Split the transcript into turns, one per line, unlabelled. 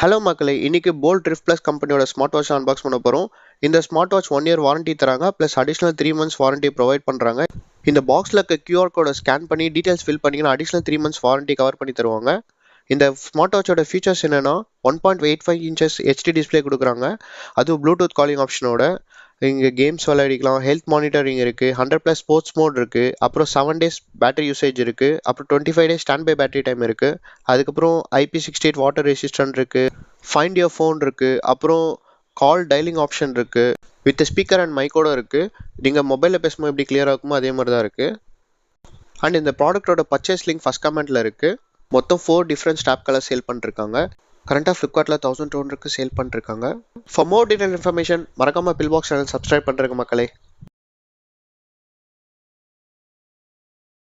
Hello மக்களே, இன்னைக்கு bolt drift plus கம்பெனியோட ஸ்மார்ட் வாட்ச் அன்பாக்ஸ் பண்ண போகிறோம். இந்த ஸ்மார்ட் வாட்ச் 1 இயர் வாரண்டி தராங்க, plus additional 3 months warranty provide பண்ணுறாங்க. இந்த பாக்ஸில் இருக்க கியூஆர் கோடை ஸ்கேன் பண்ணி டீட்டெயில்ஸ் ஃபில் பண்ணிங்கன்னா அடிஷனல் 3 months வாரண்டி கவர் பண்ணி தருவாங்க. இந்த ஸ்மார்ட் வாட்சோட ஃபீச்சர்ஸ் என்னென்னா 1.85 inches ஹெச்டி டிஸ்பிளே கொடுக்குறாங்க, அதுவும் ப்ளூடூத் காலிங் ஆப்ஷனோட. இங்கே கேம்ஸ் விளையாடிக்கலாம், ஹெல்த் மானிட்டரிங் இருக்குது, 100+ ஸ்போர்ட்ஸ் மோட் இருக்குது, அப்புறம் 7 days பேட்டரி யூசேஜ் இருக்குது, அப்புறம் 25 days stand by battery time இருக்குது, அதுக்கப்புறம் IP68 வாட்டர் ரெசிஸ்டன்ட் இருக்குது, ஃபைண்ட் யுவர் ஃபோன் இருக்குது, அப்புறம் கால் டைலிங் ஆப்ஷன் இருக்குது, வித் ஸ்பீக்கர் அண்ட் மைக்கோட இருக்குது. நீங்கள் மொபைலில் பேசும்போது எப்படி கிளியராக இருக்குமோ அதே மாதிரி தான் இருக்குது. அண்ட் இந்த ப்ராடக்ட்டோட பர்ச்சேஸ் லிங்க் ஃபஸ்ட் கமெண்ட்டில் இருக்குது. மொத்தம் 4 டிஃப்ரெண்ட் ஸ்டாப் கலர் சேல் பண்ணிருக்காங்க. கரண்ட்டாக ஃப்ளிப்கார்ட்டில் 1200 சேல் பண்ணிருக்காங்க. ஃபார் மோர் டீடைல் இன்ஃபர்மேஷன் மறக்காமல் பில் பாக்ஸ் சேனல் சப்ஸ்கிரைப் பண்ணுறேங்க மக்களே.